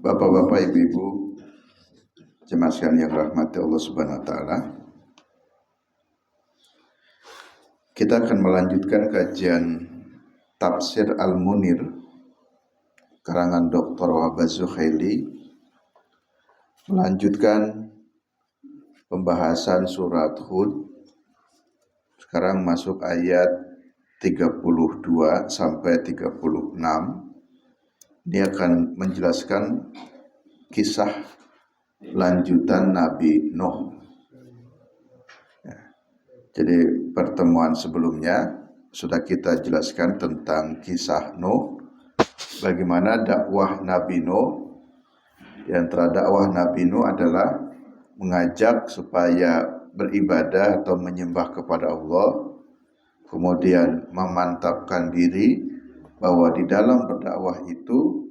Bapak-bapak, ibu-ibu, jemaah sekalian yang rahmati Allah Subhanahu wa taala. Kita akan melanjutkan kajian Tafsir Al-Munir karangan Dr. Wahab Az-Zuhaili, melanjutkan pembahasan surat Hud. Sekarang masuk ayat 32 sampai 36. Dia akan menjelaskan kisah lanjutan Nabi Nuh. Jadi pertemuan sebelumnya sudah kita jelaskan tentang kisah Nuh, bagaimana dakwah Nabi Nuh. Di antara dakwah Nabi Nuh adalah mengajak supaya beribadah atau menyembah kepada Allah, kemudian memantapkan diri bahwa di dalam berdakwah itu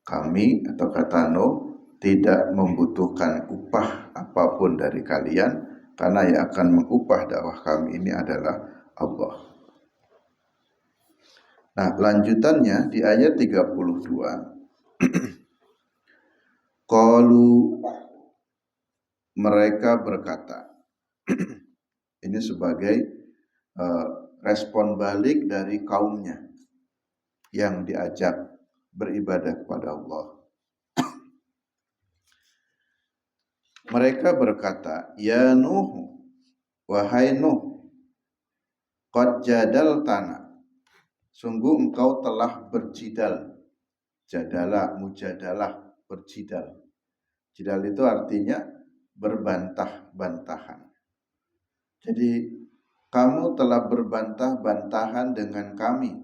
kami atau kata Nuh tidak membutuhkan upah apapun dari kalian, karena yang akan mengupah dakwah kami ini adalah Allah. Nah, lanjutannya di ayat 32. Qalu, mereka berkata. Ini sebagai respon balik dari kaumnya yang diajak beribadah kepada Allah. Mereka berkata, ya Nuh, wahai Nuh, qad jadaltana, sungguh engkau telah berjidal. Jadalah, mujadalah, berjidal. Jidal itu artinya berbantah-bantahan. Jadi kamu telah berbantah-bantahan dengan kami.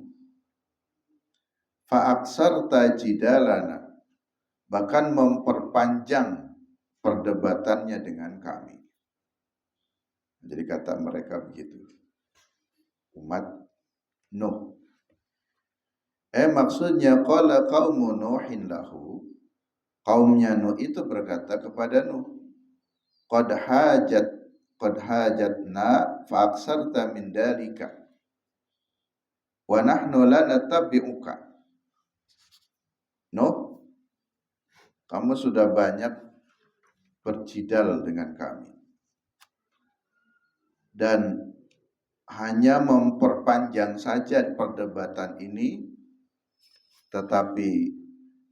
Fa'aksarta jidalana, bahkan memperpanjang perdebatannya dengan kami. Jadi kata mereka begitu, umat Nuh. Maksudnya qala qaumu Nuhin lahu, kaumnya Nuh itu berkata kepada Nuh, qad hajatna fa'aksarta min dalika wa nahnu la natabi'uka. Nuh, kamu sudah banyak berjidal dengan kami dan hanya memperpanjang saja perdebatan ini, tetapi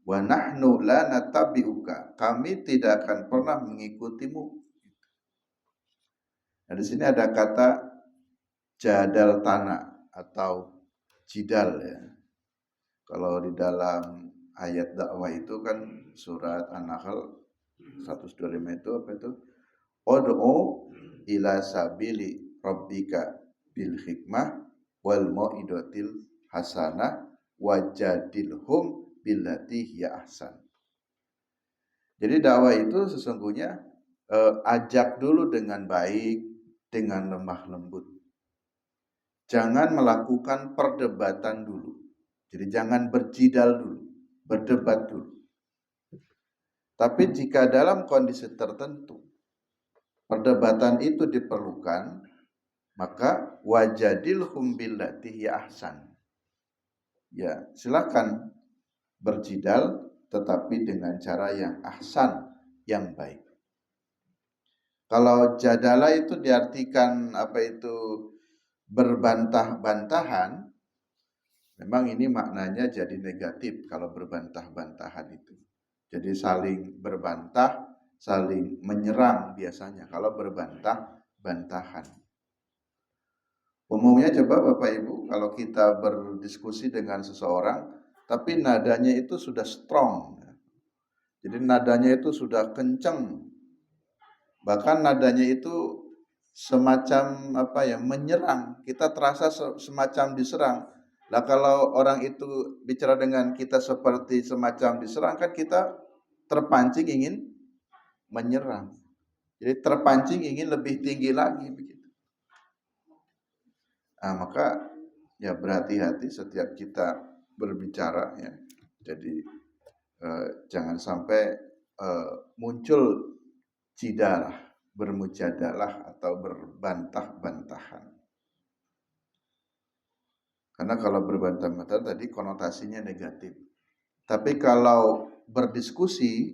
wa nahnu la natabi'uka, kami tidak akan pernah mengikutimu. Nah, di sini ada kata jadal tanah atau jidal ya. Kalau di dalam ayat dakwah itu kan surat An-Nahl 125 itu apa itu? Ud'u ila sabili rabbika bil hikmah wal mau'idatil hasanah wajadilhum billati hiya ahsan. Jadi dakwah itu sesungguhnya ajak dulu dengan baik, dengan lemah lembut. Jangan melakukan perdebatan dulu. Jadi jangan berjidal dulu, berdebat dulu. Tapi jika dalam kondisi tertentu perdebatan itu diperlukan, maka wajadilhum billati hiya ahsan. Ya, silakan berjidal tetapi dengan cara yang ahsan, yang baik. Kalau jadalah itu diartikan berbantah-bantahan, memang ini maknanya jadi negatif kalau berbantah-bantahan itu. Jadi saling berbantah, saling menyerang biasanya kalau berbantah-bantahan. Umumnya coba Bapak Ibu, kalau kita berdiskusi dengan seseorang, tapi nadanya itu sudah strong. Jadi nadanya itu sudah kencang. Bahkan nadanya itu semacam menyerang. Kita terasa semacam diserang. Nah, kalau orang itu bicara dengan kita seperti semacam diserang, kan kita terpancing ingin menyerang. Jadi terpancing ingin lebih tinggi lagi begitu. Nah, maka ya berhati-hati setiap kita berbicara ya. Jadi jangan sampai muncul jidalah, bermujadalah atau berbantah-bantahan. Karena kalau berbantah-bantahan tadi konotasinya negatif. Tapi kalau berdiskusi,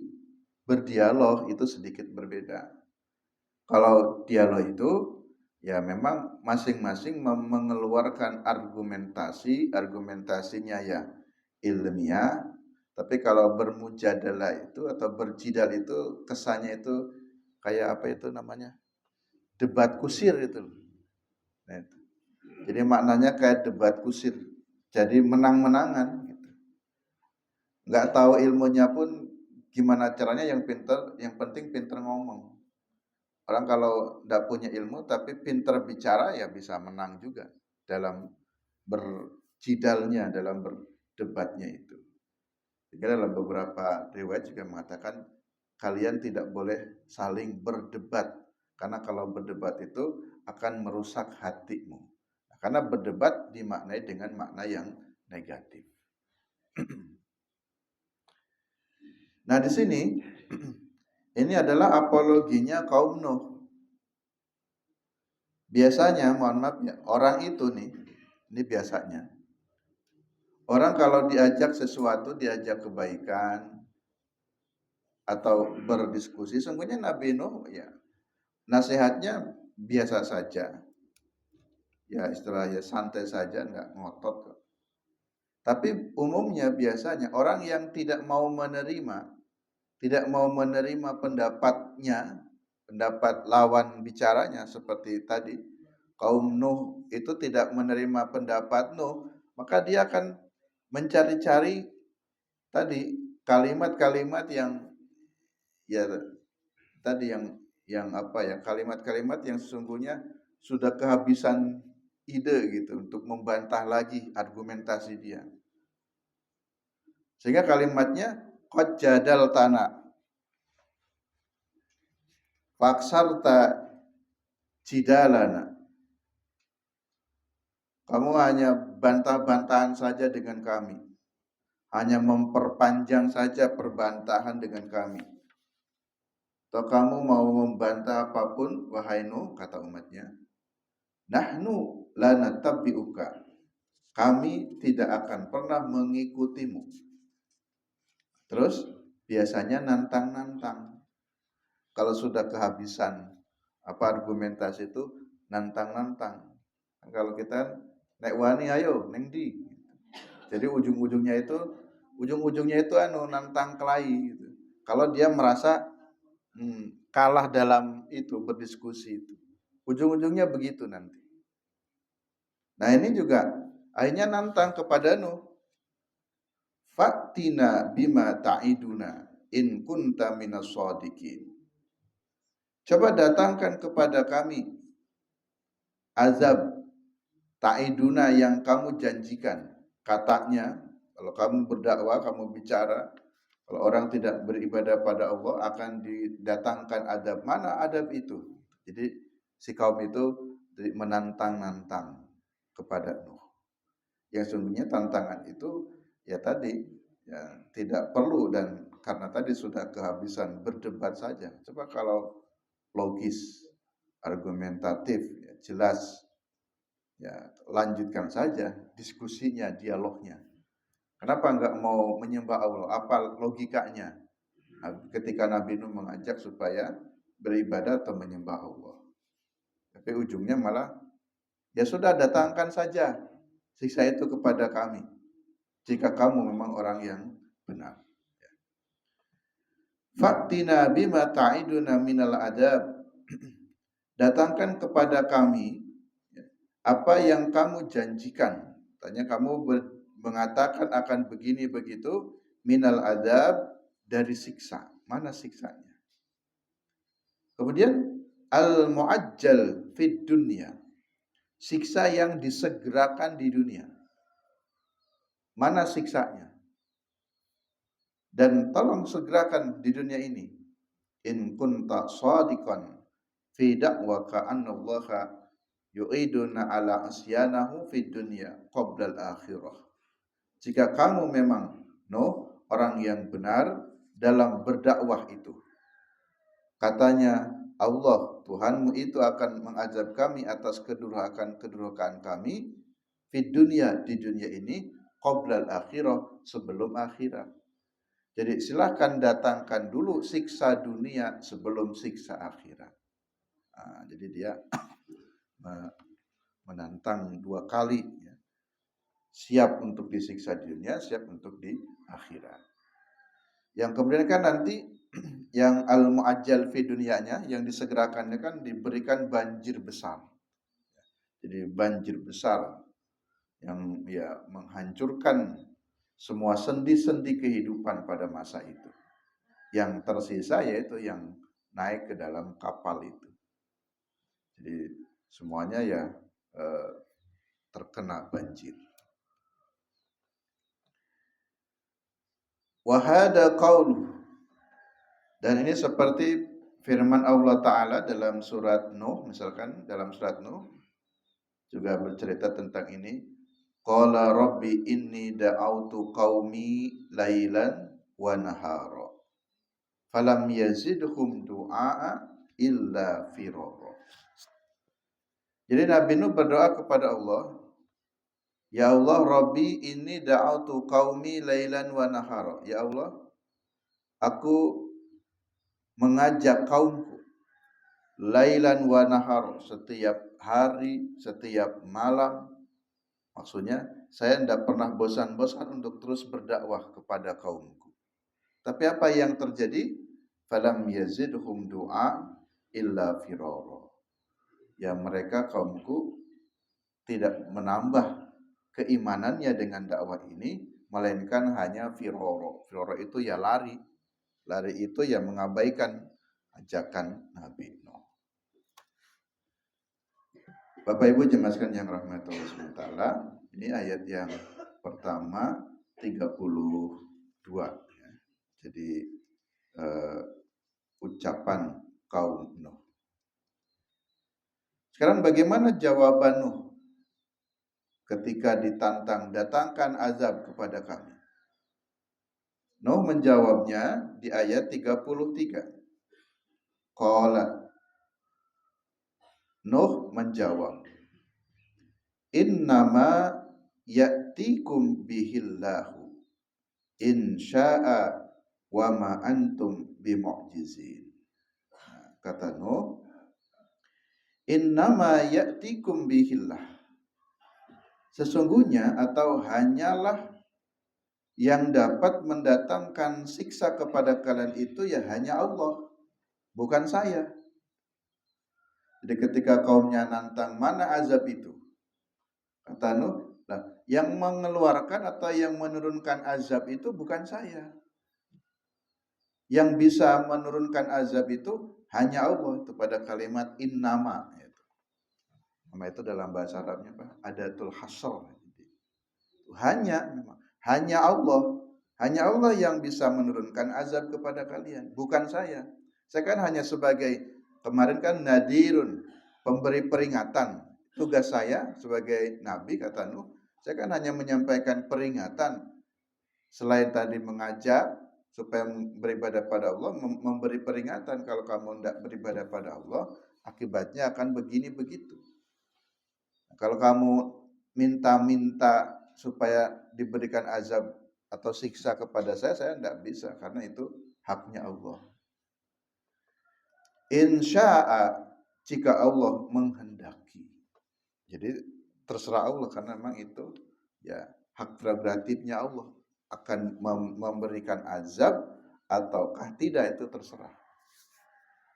berdialog itu sedikit berbeda. Kalau dialog itu ya memang masing-masing mengeluarkan argumentasinya ya ilmiah. Tapi kalau bermujadalah itu atau berjidal itu kesannya itu kayak apa itu namanya? Debat kusir itu. Nah, itu. Jadi maknanya kayak debat kusir. Jadi menang-menangan gitu. Nggak tahu ilmunya pun gimana caranya, yang penting pinter ngomong. Orang kalau nggak punya ilmu tapi pinter bicara ya bisa menang juga dalam berjidalnya, dalam berdebatnya itu. Sehingga dalam beberapa riwayat juga mengatakan kalian tidak boleh saling berdebat, karena kalau berdebat itu akan merusak hatimu. Karena berdebat dimaknai dengan makna yang negatif. Nah di sini ini adalah apologinya kaum Nuh. Biasanya, mohon maaf ya, orang itu nih, ini biasanya, orang kalau diajak sesuatu, diajak kebaikan atau berdiskusi, sungguhnya Nabi Nuh ya nasihatnya biasa saja, ya istilahnya santai saja, nggak ngotot kok. Tapi umumnya biasanya orang yang tidak mau menerima pendapatnya, pendapat lawan bicaranya, seperti tadi kaum Nuh itu tidak menerima pendapat Nuh, maka dia akan mencari-cari tadi kalimat-kalimat yang ya tadi yang apa ya, kalimat-kalimat yang sesungguhnya sudah kehabisan ide gitu untuk membantah lagi argumentasi dia. Sehingga kalimatnya qad jadal tanah faksarta jidalana. Kamu hanya bantah-bantahan saja dengan kami. Hanya memperpanjang saja perbantahan dengan kami. Atau kamu mau membantah apapun, wahai Nuh, kata umatnya, nahnu lanatabi'uka. Kami tidak akan pernah mengikutimu. Terus biasanya nantang-nantang. Kalau sudah kehabisan argumentasi itu nantang-nantang. Kalau kita nek wani ayo neng di. Jadi ujung-ujungnya itu nantang kelahi gitu. Kalau dia merasa kalah dalam itu berdiskusi itu. Ujung-ujungnya begitu nanti. Nah, ini juga akhirnya nantang kepada Nuh. Fatina bima ta'iduna in kunta minas shadiqin. Coba datangkan kepada kami azab ta'iduna yang kamu janjikan. Katanya, kalau kamu berdakwah, kamu bicara, kalau orang tidak beribadah pada Allah akan didatangkan adab. Mana adab itu? Jadi si kaum itu menantang-nantang kepada Nuh. Yang sungguhnya tantangan itu ya tadi ya tidak perlu, dan karena tadi sudah kehabisan berdebat saja. Coba kalau logis, argumentatif, ya, jelas, ya lanjutkan saja diskusinya, dialognya. Kenapa enggak mau menyembah Allah? Apa logikanya? Ketika Nabi Nuh mengajak supaya beribadah atau menyembah Allah. Tapi ujungnya malah, ya sudah datangkan saja siksa itu kepada kami. Jika kamu memang orang yang benar. Faktina bima ta'iduna minal adab. Datangkan kepada kami apa yang kamu janjikan. Tanya kamu mengatakan akan begini begitu, minal adab, dari siksa. Mana siksanya? Kemudian al-mu'ajjal fid dunya. Siksa yang disegerakan di dunia. Mana siksanya? Dan tolong segerakan di dunia ini. In kunta shadiqan fi da'waka annallaha yu'iduna ala asyanahu fid dunya qabla al-akhirah. Jika kamu memang orang yang benar dalam berdakwah itu. Katanya Allah, Tuhanmu itu akan mengazab kami atas kedurhakaan kami fid dunya, di dunia ini, qabla al-akhirah, sebelum akhirat. Jadi silahkan datangkan dulu siksa dunia sebelum siksa akhirat. Jadi dia menantang dua kali, ya. Siap untuk disiksa di dunia, siap untuk di akhirat. Yang kemudian kan nanti yang al-mu'ajjal fi dunianya, yang disegerakannya kan diberikan banjir besar. Jadi banjir besar yang ya menghancurkan semua sendi-sendi kehidupan pada masa itu. Yang tersisa yaitu yang naik ke dalam kapal itu. Jadi semuanya ya terkena banjir. Wahada qauluh, dan ini seperti firman Allah Ta'ala dalam surat Nuh, misalkan dalam surat Nuh juga bercerita tentang ini. Qala rabbi inni da'autu qaumi lailan wa nahara falam yazidhum du'a illa firara. Jadi Nabi Nuh berdoa kepada Allah, ya Allah, Rabbi inni da'autu qaumi lailan wa nahara. Ya Allah, aku mengajak kaumku lailan wa nahar, setiap hari, setiap malam. Maksudnya saya tidak pernah bosan-bosan untuk terus berdakwah kepada kaumku. Tapi apa yang terjadi? Falam yazidhum du'a illa firara. Ya mereka kaumku tidak menambah keimanannya dengan dakwah ini, melainkan hanya firara. Firara itu ya lari. Lari itu ya mengabaikan ajakan Nabi Nuh. Bapak Ibu jemaah yang rahmati Allah SWT, ini ayat yang pertama 32. Ya. Jadi ucapan kaum Nuh. Sekarang bagaimana jawaban Nuh ketika ditantang, datangkan azab kepada kami? Nuh menjawabnya di ayat 33. Qala, Nuh menjawab, innama ya'tikum bihillahu insya'a wa ma antum bimu'jizin. Kata Nuh, innama ya'tikum bihillah, sesungguhnya atau hanyalah yang dapat mendatangkan siksa kepada kalian itu ya hanya Allah, bukan saya. Jadi ketika kaumnya nantang, mana azab itu? Kata Nuh, yang mengeluarkan atau yang menurunkan azab itu bukan saya. Yang bisa menurunkan azab itu hanya Allah. Itu pada kalimat innama. Nama itu dalam bahasa Arabnya apa? Adatul hasr. Hanya Allah. Hanya Allah yang bisa menurunkan azab kepada kalian, bukan saya. Saya kan hanya sebagai, kemarin kan nadirun, pemberi peringatan. Tugas saya sebagai nabi, kata Nuh, saya kan hanya menyampaikan peringatan. Selain tadi mengajak supaya beribadah pada Allah, memberi peringatan kalau kamu tidak beribadah pada Allah, akibatnya akan begini begitu. Kalau kamu minta-minta supaya diberikan azab atau siksa kepada saya tidak bisa, karena itu haknya Allah. Insya'a, jika Allah menghendaki. Jadi terserah Allah, karena memang itu ya hak prerogatifnya Allah, akan memberikan azab ataukah tidak itu terserah.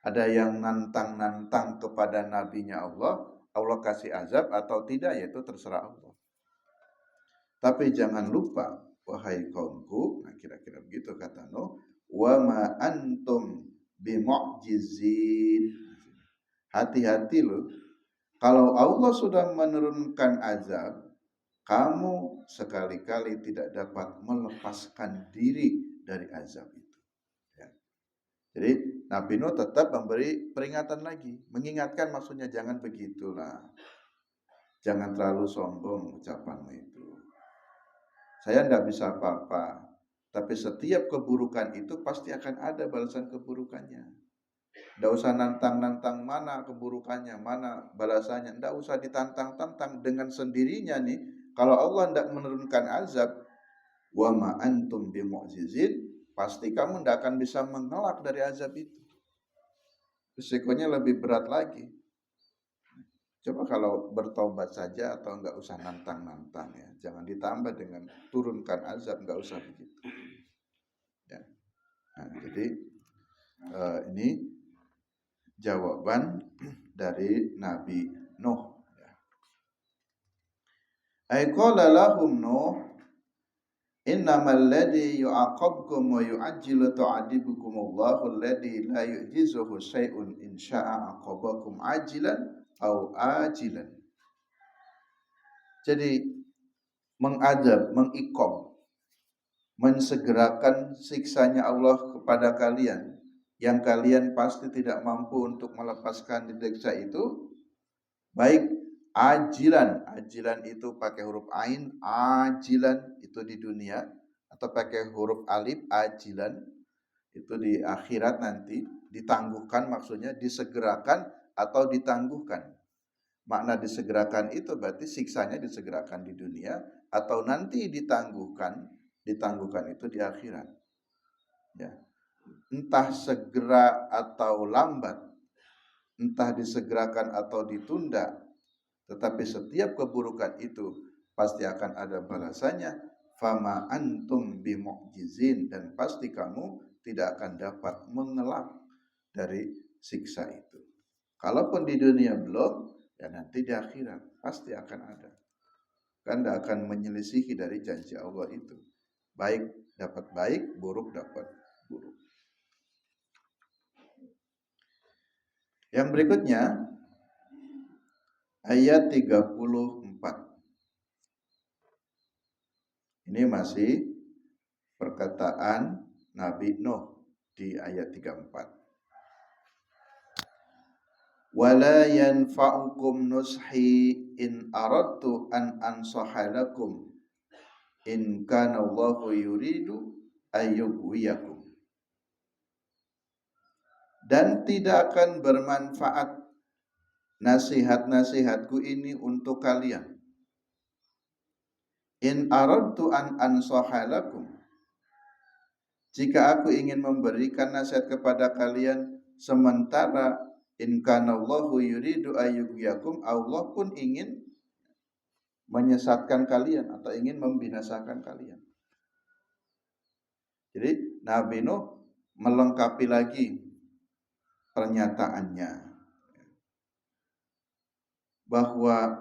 Ada yang nantang-nantang kepada nabinya Allah, Allah kasih azab atau tidak, yaitu terserah Allah. Tapi jangan lupa, wahai kaumku, nah kira-kira begitu kata Nuh, wa ma antum bimu'jizin. Hati-hati loh, kalau Allah sudah menurunkan azab, kamu sekali-kali tidak dapat melepaskan diri dari azab itu. Ya. Jadi Nabi Nuh tetap memberi peringatan lagi, mengingatkan, maksudnya jangan begitulah, jangan terlalu sombong ucapanmu itu. Saya tidak bisa apa-apa, tapi setiap keburukan itu pasti akan ada balasan keburukannya. Tidak usah nantang-nantang mana keburukannya, mana balasannya. Tidak usah ditantang-tantang, dengan sendirinya nih. Kalau Allah tidak menurunkan azab, wa ma antum bimu'jizin, pasti kamu tidak akan bisa mengelak dari azab itu. Risikonya lebih berat lagi. Coba kalau bertobat saja atau enggak usah nantang-nantang ya. Jangan ditambah dengan turunkan azab, enggak usah begitu. Ya. Nah, jadi ini jawaban dari Nabi Nuh. Ai qala lahum Nuh innamal ladzi yu'aqabkum wa yu'ajjilu tu'adibukum Allahu alladzi la yu'jizuhu syai'un in syaa'a aqabakum ajilan au ajilan. Jadi mengadab, mengiqab, mensegerakan siksanya Allah kepada kalian yang kalian pasti tidak mampu untuk melepaskan disiksa itu, baik ajilan, ajilan itu pakai huruf ain, ajilan itu di dunia, atau pakai huruf alif ajilan itu di akhirat nanti, ditangguhkan maksudnya disegerakan atau ditangguhkan. Makna disegerakan itu berarti siksanya disegerakan di dunia atau nanti ditangguhkan itu di akhirat. Ya. Entah segera atau lambat, entah disegerakan atau ditunda, tetapi setiap keburukan itu pasti akan ada balasannya. Fama antum bimu'jizin, dan pasti kamu tidak akan dapat mengelak dari siksa itu. Kalaupun di dunia belum, ya nanti di akhirat pasti akan ada. Kan tidak akan menyelisihi dari janji Allah itu. Baik dapat baik, buruk dapat buruk. Yang berikutnya ayat 34. Ini masih perkataan Nabi Nuh di ayat 34. Wala yanfa'ukum nushi in aradtu an ansaha lakum in kana Allahu yuridu ayyughwiyakum. Dan tidak akan bermanfaat nasihat-nasihatku ini untuk kalian. In aradtu an ansaha lakum, jika aku ingin memberikan nasihat kepada kalian, sementara in kana Allahu yuridu ayyughwiyakum, Allah pun ingin menyesatkan kalian atau ingin membinasakan kalian. Jadi Nabi Nuh melengkapi lagi pernyataannya bahwa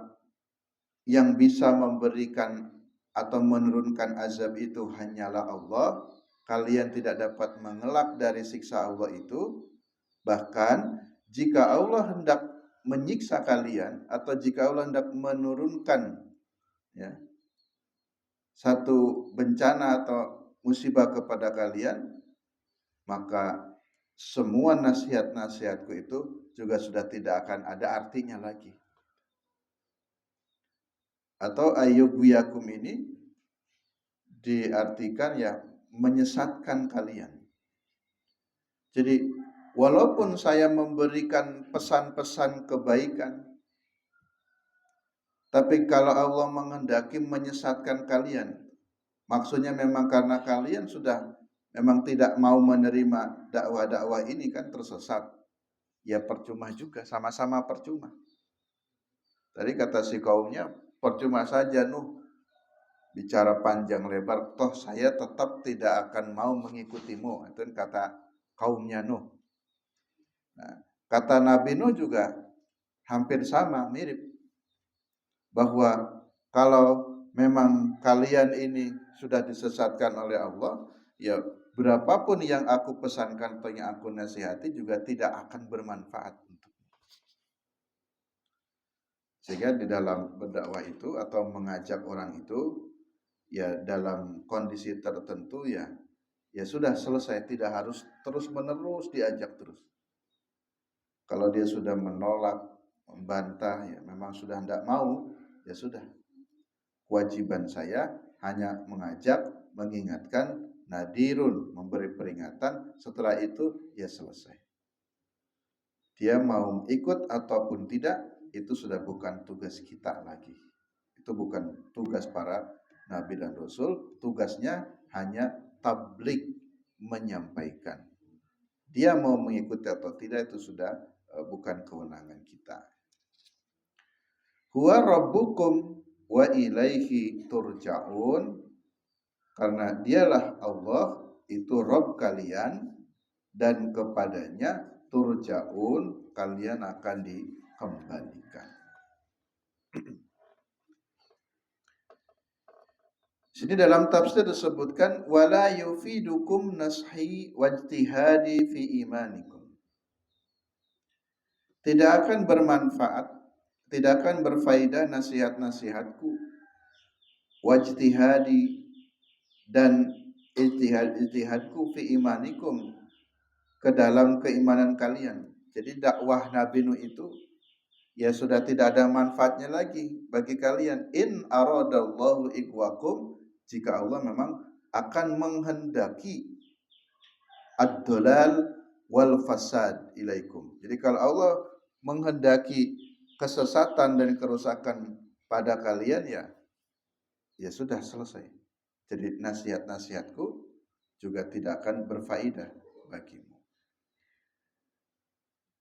yang bisa memberikan atau menurunkan azab itu hanyalah Allah. Kalian tidak dapat mengelak dari siksa Allah itu. Bahkan jika Allah hendak menyiksa kalian atau jika Allah hendak menurunkan ya, satu bencana atau musibah kepada kalian, maka semua nasihat-nasihatku itu juga sudah tidak akan ada artinya lagi. Atau ayyughwiyakum ini diartikan ya menyesatkan kalian. Jadi walaupun saya memberikan pesan-pesan kebaikan, tapi kalau Allah menghendaki menyesatkan kalian, maksudnya memang karena kalian sudah memang tidak mau menerima dakwah-dakwah ini kan tersesat. Ya percuma juga, sama-sama percuma. Tadi kata si kaumnya, percuma saja Nuh bicara panjang lebar, toh saya tetap tidak akan mau mengikutimu. Itu kata kaumnya Nuh. Nah, kata Nabi Nuh juga hampir sama, mirip. Bahwa kalau memang kalian ini sudah disesatkan oleh Allah, ya berapapun yang aku pesankan atau yang aku nasihati juga tidak akan bermanfaat untuk. Sehingga di dalam berdakwah itu atau mengajak orang itu, ya dalam kondisi tertentu ya sudah selesai, tidak harus terus-menerus diajak terus. Kalau dia sudah menolak, membantah, ya memang sudah tidak mau, ya sudah. Kewajiban saya hanya mengajak, mengingatkan, nadirun, memberi peringatan, setelah itu ya selesai. Dia mau ikut ataupun tidak, itu sudah bukan tugas kita lagi. Itu bukan tugas para nabi dan rasul, tugasnya hanya tabligh, menyampaikan. Dia mau mengikuti atau tidak itu sudah bukan kewenangan kita. Huwa rabbukum wa ilaihi turja'un. Karena dialah Allah, itu Rabb kalian, dan kepadanya turja'un, kalian akan dikembalikan. Sini dalam tafsir disebutkan wala yufidukum nashi wajtihadi fi imanikum. Tidak akan bermanfaat, tidak akan berfaedah nasihat-nasihatku, wajtihadi, dan ijtihadku fi imanikum, ke dalam keimanan kalian. Jadi dakwah Nabi Nuh itu ya sudah tidak ada manfaatnya lagi bagi kalian. In aradallahu iqwakum, jika Allah memang akan menghendaki ad-dolal wal fasad ilaikum. Jadi kalau Allah menghendaki kesesatan dan kerusakan pada kalian, ya sudah selesai. Jadi nasihat-nasihatku juga tidak akan berfaedah bagimu.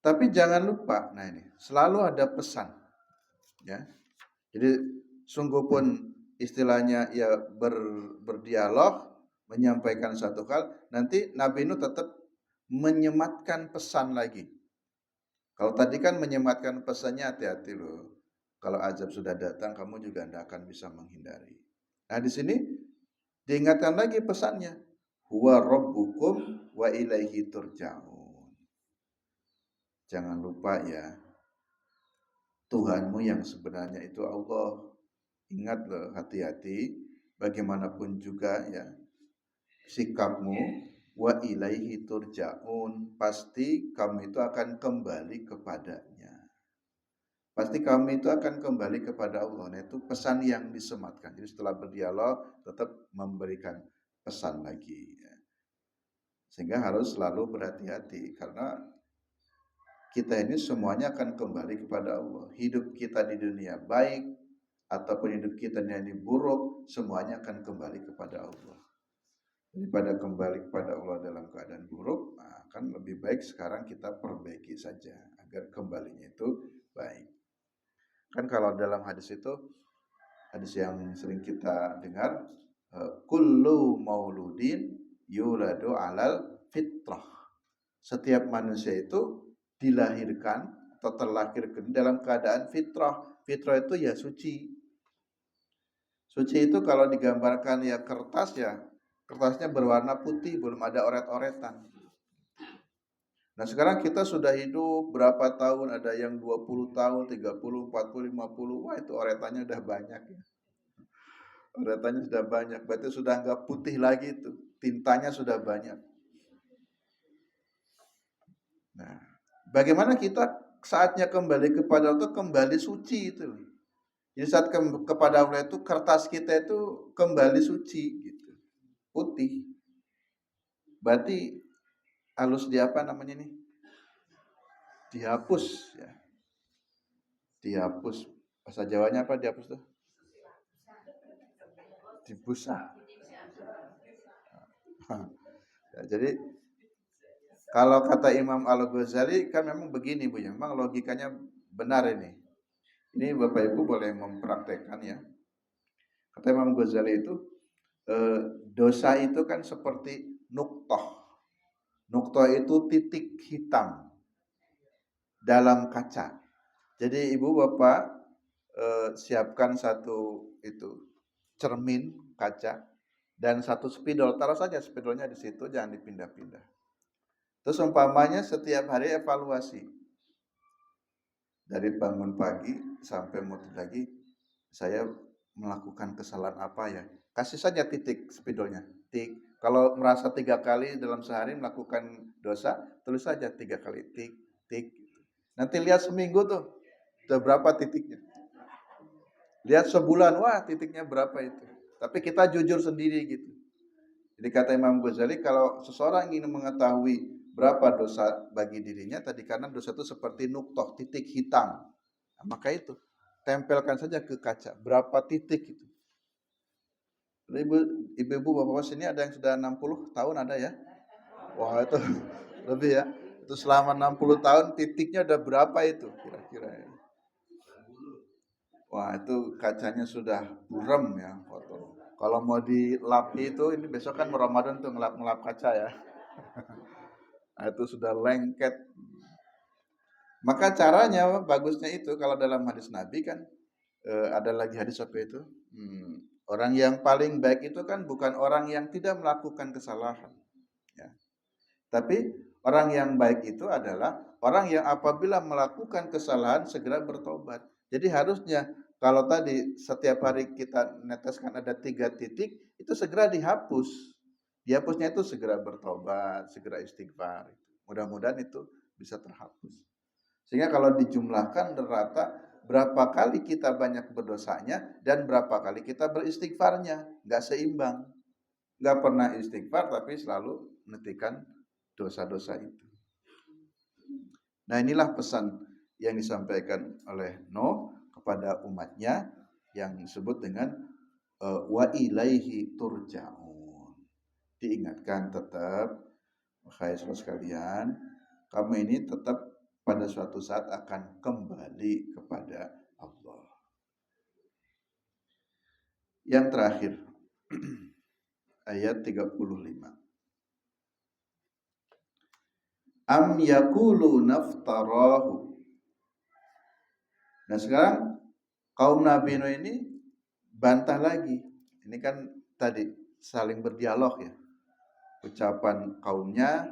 Tapi jangan lupa, nah ini selalu ada pesan, ya. Jadi sungguh pun istilahnya ya berdialog, menyampaikan satu hal, nanti Nabi Nuh tetap menyematkan pesan lagi. Kalau tadi kan menyematkan pesannya, hati-hati loh. Kalau azab sudah datang, kamu juga tidak akan bisa menghindari. Nah di sini diingatkan lagi pesannya, huwa rabbukum wa ilaihi turja'un. Jangan lupa ya, Tuhanmu yang sebenarnya itu Allah. Ingat loh, hati-hati, bagaimanapun juga ya sikapmu, wa ilaihi turja'un, pasti kamu itu akan kembali kepadanya. Pasti kamu itu akan kembali kepada Allah. Nah, itu pesan yang disematkan. Jadi setelah berdialog tetap memberikan pesan lagi ya. Sehingga harus selalu berhati-hati, karena kita ini semuanya akan kembali kepada Allah. Hidup kita di dunia baik ataupun hidup kita di dunia buruk, semuanya akan kembali kepada Allah. Daripada kembali kepada Allah dalam keadaan buruk, kan lebih baik sekarang kita perbaiki saja agar kembalinya itu baik. Kan kalau dalam hadis itu, hadis yang sering kita dengar, kullu mauludin yuladu alal fitrah. Setiap manusia itu dilahirkan atau terlahirkan dalam keadaan fitrah. Fitrah itu ya suci. Suci itu kalau digambarkan ya kertas, ya kertasnya berwarna putih, belum ada oret-oretan. Nah sekarang kita sudah hidup berapa tahun, ada yang 20 tahun, 30, 40, 50, wah itu oretannya udah banyak ya. Oretannya sudah banyak, berarti sudah enggak putih lagi itu, tintanya sudah banyak. Nah, bagaimana kita saatnya kembali kepada Allah, kembali suci itu. Jadi saat kepada Allah itu kertas kita itu kembali suci gitu. Putih. Berarti harus apa namanya nih? Dihapus ya. Dihapus. Bahasa Jawanya apa dihapus tuh? Dibusa. Ya, jadi kalau kata Imam Al-Ghazali kan memang begini Bu, ya. Memang logikanya benar ini. Ini Bapak Ibu boleh mempraktekkan ya. Kata Imam Ghazali itu, dosa itu kan seperti nuktoh. Nuktoh itu titik hitam dalam kaca. Jadi Ibu Bapak siapkan satu itu cermin kaca dan satu spidol. Taruh saja spidolnya di situ, jangan dipindah-pindah. Terus umpamanya setiap hari evaluasi. Dari bangun pagi sampai mau tidur lagi, saya melakukan kesalahan apa ya? Kasih saja titik spidolnya. Tik. Kalau merasa 3 kali dalam sehari melakukan dosa, tulis saja 3 kali. Tik, tik. Nanti lihat seminggu tuh, udah berapa titiknya. Lihat sebulan, wah titiknya berapa itu. Tapi kita jujur sendiri gitu. Jadi kata Imam Ghazali, kalau seseorang ingin mengetahui berapa dosa bagi dirinya, tadi karena dosa itu seperti nuktoh, titik hitam. Nah, maka itu, tempelkan saja ke kaca, berapa titik itu. Ibu-ibu, bapak-bapak sini ada yang sudah 60 tahun ada ya? Wah itu lebih ya. Itu selama 60 tahun titiknya udah berapa itu kira-kira ya? Wah itu kacanya sudah buram ya foto. Kalau mau dilap itu ini besok kan Ramadan tuh ngelap-ngelap kaca ya. Nah, itu sudah lengket. Maka caranya bagusnya itu kalau dalam hadis Nabi kan ada lagi hadis apa itu? Orang yang paling baik itu kan bukan orang yang tidak melakukan kesalahan, ya. Tapi orang yang baik itu adalah orang yang apabila melakukan kesalahan segera bertobat. Jadi harusnya kalau tadi setiap hari kita neteskan ada 3 titik, itu segera dihapus. Dihapusnya itu segera bertobat, segera istighfar. Mudah-mudahan itu bisa terhapus. Sehingga kalau dijumlahkan rata berapa kali kita banyak berdosanya dan berapa kali kita beristighfarnya, nggak seimbang. Nggak pernah istighfar tapi selalu menetikan dosa-dosa itu. Nah inilah pesan yang disampaikan oleh Nuh kepada umatnya yang disebut dengan wa ilaihi turja'un. Diingatkan tetap, wahai saudara sekalian, kamu ini tetap pada suatu saat akan kembali kepada Allah. Yang terakhir, ayat 35. Am yakulu naftarahu. Nah sekarang kaum Nabi Nuh ini bantah lagi. Ini kan tadi saling berdialog ya. Ucapan kaumnya,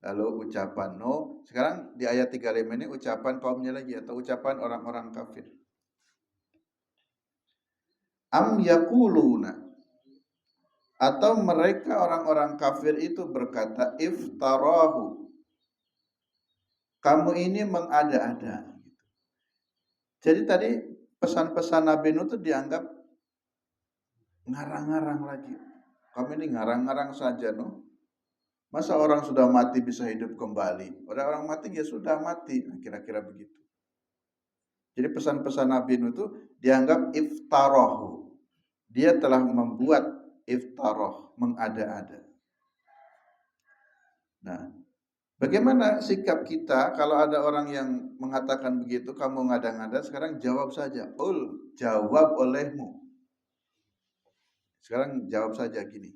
lalu ucapan Nuh. Sekarang di ayat 35 ini ucapan kaumnya lagi atau ucapan orang-orang kafir. Am yakuluna, atau mereka orang-orang kafir itu berkata iftarahu, kamu ini mengada-ada. Jadi tadi pesan-pesan Nabi Nuh itu dianggap ngarang-ngarang lagi. Kamu ini ngarang-ngarang saja Nuh. Masa orang sudah mati bisa hidup kembali? Orang mati ya sudah mati. Nah, kira-kira begitu. Jadi pesan-pesan Nabi Nuh itu dianggap iftarahu. Dia telah membuat iftarah, mengada-ada. Nah, bagaimana sikap kita kalau ada orang yang mengatakan begitu, kamu ngada-ngada, sekarang jawab saja. Jawab olehmu. Sekarang jawab saja gini.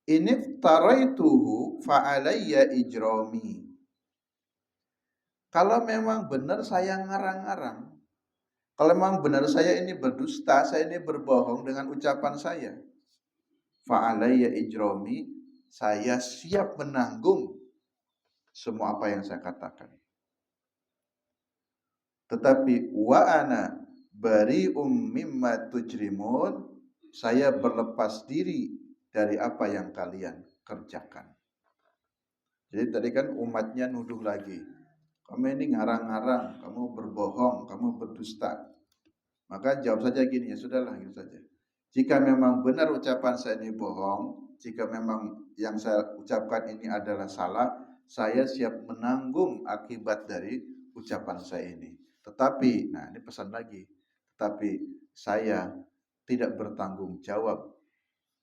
Iniftaraituhu fa'alayya ijrami. Kalau memang benar saya ngarang-ngarang, kalau memang benar saya ini berdusta, saya ini berbohong dengan ucapan saya, fa'alayya ijrami, saya siap menanggung semua apa yang saya katakan. Tetapi wa ana bari'um mimma tujrimun, saya berlepas diri dari apa yang kalian kerjakan. Jadi tadi kan umatnya nuduh lagi, kamu ini ngarang-ngarang, kamu berbohong, kamu berdusta. Maka jawab saja gini, ya sudahlah gitu saja. Jika memang benar ucapan saya ini bohong, jika memang yang saya ucapkan ini adalah salah, saya siap menanggung akibat dari ucapan saya ini. Tetapi, nah ini pesan lagi, tetapi saya tidak bertanggung jawab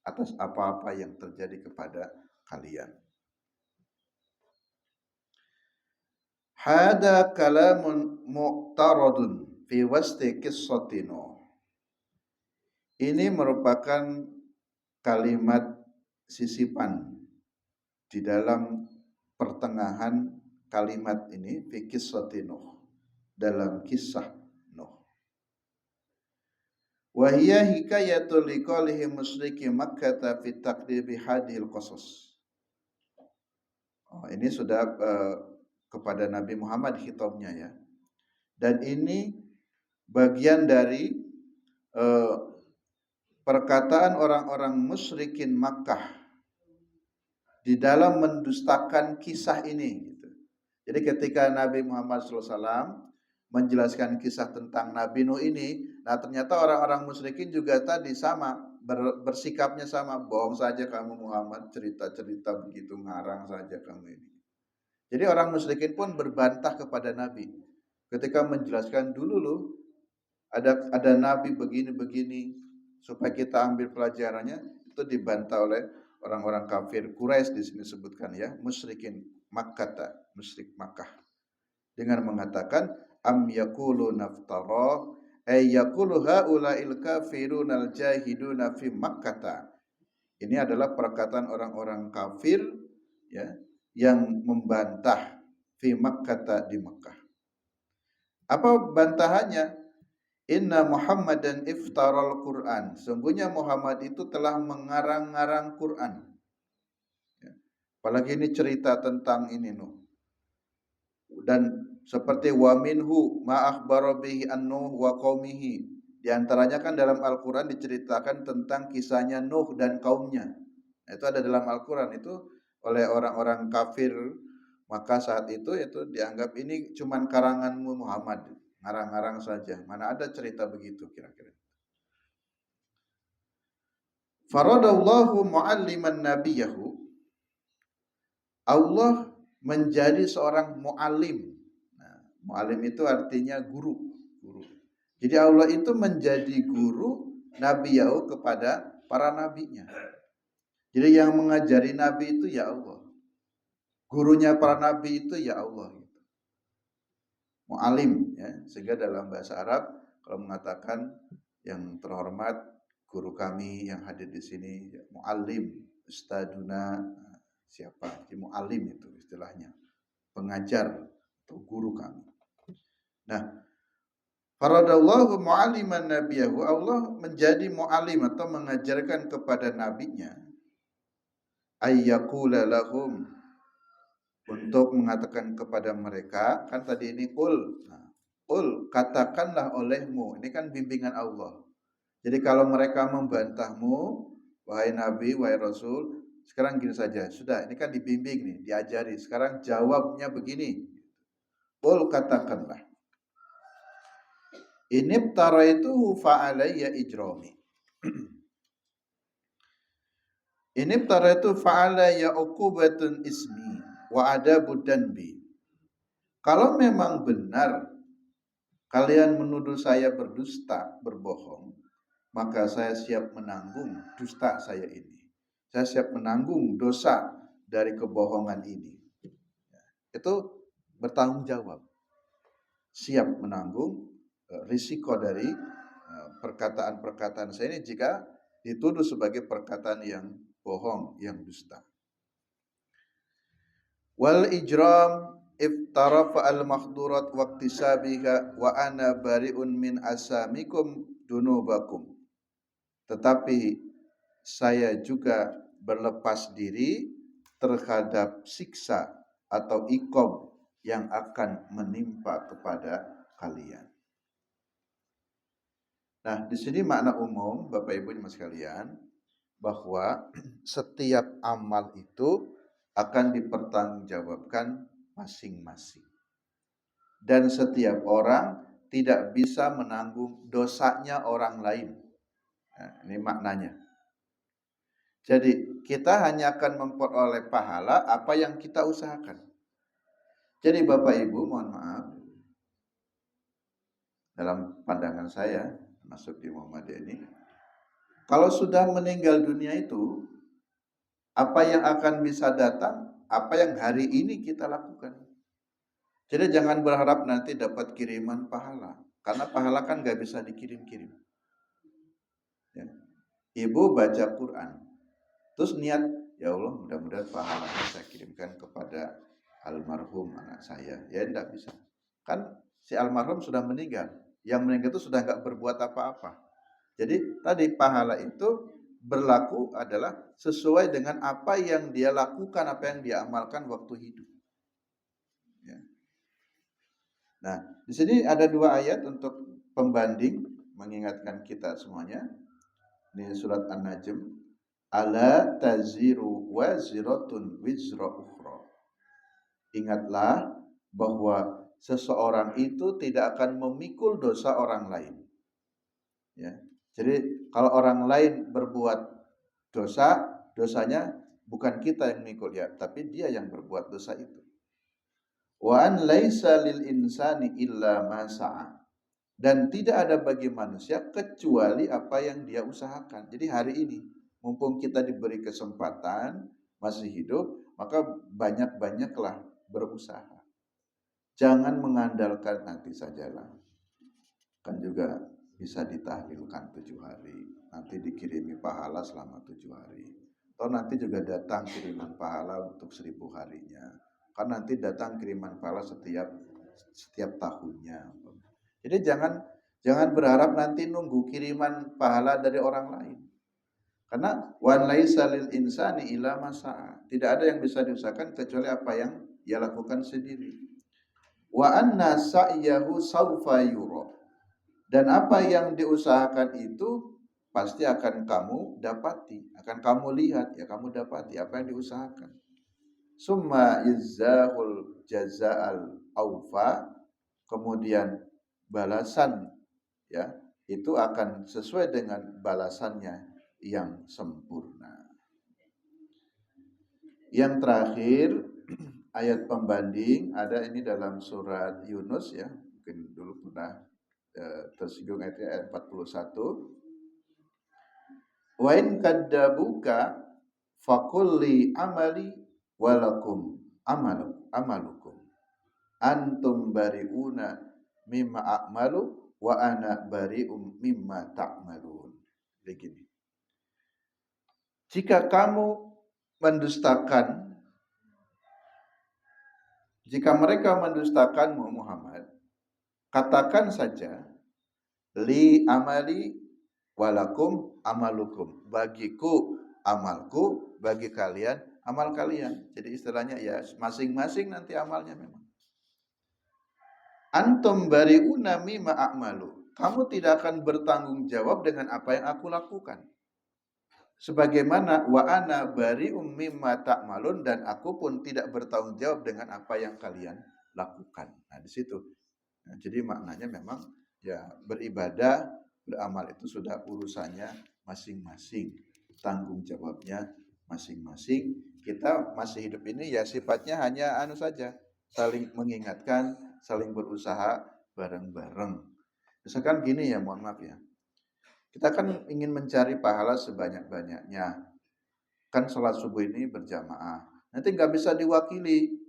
atas apa-apa yang terjadi kepada kalian. Hada kalamun mu'taradun fi wasti qissatino. Ini merupakan kalimat sisipan di dalam pertengahan kalimat ini fi qissati Nuh, dalam kisah Nuh. Wa hiya hikayatul liqalihi musyriki Makkah fi taqdibi hadil qasas. Ini sudah kepada Nabi Muhammad khitabnya ya. Dan ini bagian dari perkataan orang-orang musyrikin Makkah di dalam mendustakan kisah ini. Gitu. Jadi ketika Nabi Muhammad SAW menjelaskan kisah tentang Nabi Nuh ini, nah ternyata orang-orang musyrikin juga tadi sama, bersikapnya sama, bohong saja kamu Muhammad, cerita-cerita begitu ngarang saja kamu ini. Jadi orang musyrikin pun berbantah kepada Nabi. Ketika menjelaskan dulu loh, ada Nabi begini-begini, supaya kita ambil pelajarannya, itu dibantah oleh orang-orang kafir Quraisy di sini sebutkan ya, musyrikin Makkah, musyrik Makkah, dengan mengatakan am yaqulu naftara ay yaqulu haula'il kafirunal jahiduna fi Makkah. Ini adalah perkataan orang-orang kafir ya yang membantah fi Makkah, di Makkah. Apa bantahannya? Inna Muhammadan iftaral Quran. Sungguhnya Muhammad itu telah mengarang-ngarang Quran. Ya. Apalagi ini cerita tentang ini Nuh. Dan seperti wa minhu ma akhbara bihi an-Nuh wa qaumihi. Di antaranya kan dalam Al-Quran diceritakan tentang kisahnya Nuh dan kaumnya. Itu ada dalam Al-Quran, itu oleh orang-orang kafir maka saat itu dianggap ini cuman karanganmu Muhammad, ngarang-ngarang saja. Mana ada cerita begitu kira-kira. Faradallahu mualliman nabiyahu. Allah menjadi seorang muallim. Nah, muallim itu artinya guru. Jadi Allah itu menjadi guru nabiyahu kepada para nabinya. Jadi yang mengajari nabi itu ya Allah. Gurunya para nabi itu ya Allah. Mu'alim ya, sehingga dalam bahasa Arab kalau mengatakan yang terhormat guru kami yang hadir di sini ya, mu'alim, ustaduna, siapa? Jadi mu'alim itu istilahnya, pengajar atau guru kami. Nah, faradallahu mu'aliman nabiyahu, Allah menjadi mu'alim atau mengajarkan kepada nabinya ayyaqula lahum, untuk mengatakan kepada mereka, kan tadi ini ul, katakanlah olehmu, ini kan bimbingan Allah. Jadi kalau mereka membantahmu, wahai Nabi, wahai Rasul, sekarang gini saja, sudah, ini kan dibimbing nih, diajari, sekarang jawabnya begini, ul katakanlah, inibtaraitu fa'alayya ijrami. Inibtaraitu fa'alayya uqubatun ismi wa adabud danbi. Kalau memang benar kalian menuduh saya berdusta, berbohong, maka saya siap menanggung dusta saya ini. Saya siap menanggung dosa dari kebohongan ini. Itu bertanggung jawab. Siap menanggung risiko dari perkataan-perkataan saya ini jika dituduh sebagai perkataan yang bohong, yang dusta. Wal ijram iftarafa al-makhdurat waqtisabiha wa ana bari'un min asamikum dunubakum. Tetapi saya juga berlepas diri terhadap siksa atau iqab yang akan menimpa kepada kalian. Nah, di sini makna umum Bapak Ibu Mas sekalian bahwa setiap amal itu akan dipertanggungjawabkan masing-masing. Dan setiap orang tidak bisa menanggung dosanya orang lain. Nah, ini maknanya. Jadi kita hanya akan memperoleh pahala apa yang kita usahakan. Jadi Bapak Ibu mohon maaf, dalam pandangan saya masuk di Muhammadiyah ini, kalau sudah meninggal dunia itu, apa yang akan bisa datang, apa yang hari ini kita lakukan. Jadi jangan berharap nanti dapat kiriman pahala, karena pahala kan gak bisa dikirim-kirim. Ya. Ibu baca Quran, terus niat, ya Allah mudah-mudahan pahala saya kirimkan kepada almarhum anak saya. Ya tidak bisa. Kan si almarhum sudah meninggal, yang meninggal itu sudah gak berbuat apa-apa. Jadi tadi pahala itu berlaku adalah sesuai dengan apa yang dia lakukan, apa yang dia amalkan waktu hidup. Ya. Nah, di sini ada dua ayat untuk pembanding mengingatkan kita semuanya. Ini surat An-Najm. Ala taziru waziratun wizra ukhra. Ingatlah bahwa seseorang itu tidak akan memikul dosa orang lain. Ya. Jadi kalau orang lain berbuat dosa, dosanya bukan kita yang mikul ya, tapi dia yang berbuat dosa itu. Wa an laisa lil insani illa ma sa'a. Dan tidak ada bagi manusia kecuali apa yang dia usahakan. Jadi hari ini mumpung kita diberi kesempatan masih hidup, maka banyak-banyaklah berusaha. Jangan mengandalkan nanti sajalah. Kan juga bisa ditahlilkan 7 hari. Nanti dikirimi pahala selama 7 hari. Atau nanti juga datang kiriman pahala untuk 1000 harinya. Kan nanti datang kiriman pahala setiap tahunnya. Jadi jangan berharap nanti nunggu kiriman pahala dari orang lain. Karena wan laisa lil insani illa ma sa'a. Tidak ada yang bisa diusahakan kecuali apa yang ia lakukan sendiri. Wa anna sa'yahu sawfa yura. Dan apa yang diusahakan itu pasti akan kamu dapati, akan kamu lihat, ya kamu dapati apa yang diusahakan. Summa izzahul jaza'al aufa, kemudian balasan ya itu akan sesuai dengan balasannya yang sempurna. Yang terakhir ayat pembanding ada ini dalam surat Yunus ya, mungkin dulu pernah tersinggung ayat 41. Wa in kaddabuka faqul amali walakum amalukum antum bari'una mimma a'malu wa ana bari'um mimma ta'malun. Begini. Jika mereka mendustakanmu Muhammad, katakan saja li amali walakum amalukum. Bagiku amalku, bagi kalian amal kalian. Jadi istilahnya ya masing-masing nanti amalnya memang. Antum bari'una mimma a'malu. Kamu tidak akan bertanggung jawab dengan apa yang aku lakukan. Sebagaimana wa ana bari'um mimma ta'malun, dan aku pun tidak bertanggung jawab dengan apa yang kalian lakukan. Nah, di situ. Nah, jadi maknanya memang ya beribadah, beramal itu sudah urusannya masing-masing, tanggung jawabnya masing-masing. Kita masih hidup ini ya sifatnya hanya saja, saling mengingatkan, saling berusaha bareng-bareng. Misalkan gini ya, mohon maaf ya. Kita kan ingin mencari pahala sebanyak-banyaknya. Kan sholat subuh ini berjamaah. Nanti nggak bisa diwakili.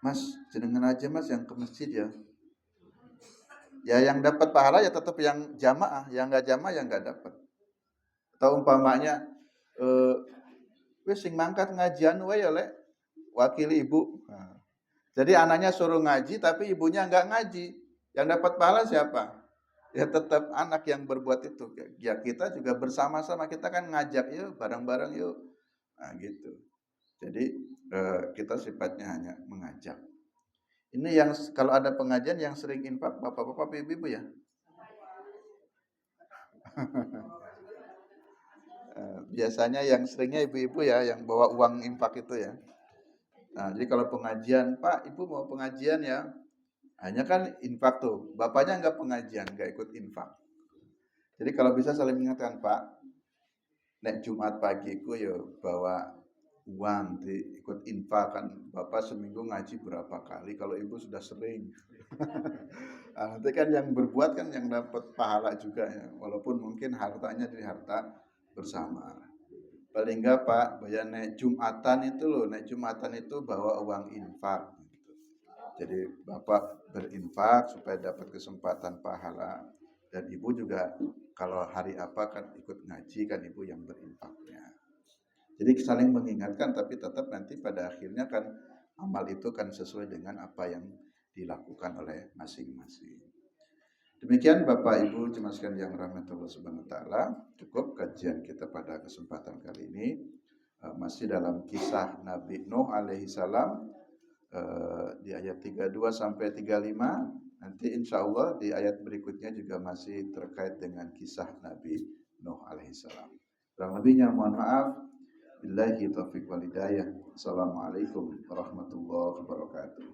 Mas, jenengan aja mas yang ke masjid ya. Ya yang dapat pahala ya tetap yang jamaah, yang nggak jamaah yang nggak dapat. Atau umpamanya, wis sing mangkat ngajian wae ya lek, wakili ibu. Nah, jadi anaknya suruh ngaji tapi ibunya nggak ngaji. Yang dapat pahala siapa? Ya tetap anak yang berbuat itu. Ya kita juga bersama-sama, kita kan ngajak yuk bareng-bareng yuk. Nah gitu. Jadi kita sifatnya hanya mengajak. Ini yang kalau ada pengajian yang sering infak bapak-bapak ibu-ibu ya. Biasanya yang seringnya ibu-ibu ya yang bawa uang infak itu ya. Nah, jadi kalau pengajian, Pak, Ibu mau pengajian ya. Hanya kan infak tuh. Bapaknya enggak pengajian, enggak ikut infak. Jadi kalau bisa saling mengingatkan, Pak, nek Jumat pagiku ya bawa uang ikut infak kan. Bapak seminggu ngaji berapa kali, kalau Ibu sudah sering. Nah, nanti kan yang berbuat kan yang dapat pahala juga ya. Walaupun mungkin hartanya dari harta bersama. Paling enggak Pak, bayar naik Jumatan itu loh, naik Jumatan itu bawa uang infak. Jadi Bapak berinfak supaya dapat kesempatan pahala. Dan Ibu juga kalau hari apa kan ikut ngaji kan Ibu yang berinfaknya. Jadi saling mengingatkan tapi tetap nanti pada akhirnya kan amal itu kan sesuai dengan apa yang dilakukan oleh masing-masing. Demikian Bapak Ibu jemaah sekalian yang rahmatullah subhanahu wa ta'ala, cukup kajian kita pada kesempatan kali ini. Masih dalam kisah Nabi Nuh alaihi salam di ayat 32 sampai 35. Nanti insya Allah di ayat berikutnya juga masih terkait dengan kisah Nabi Nuh alaihi salam. Kurang lebihnya mohon maaf. Billahi taufiq wal hidayah. Assalamualaikum warahmatullahi wabarakatuh.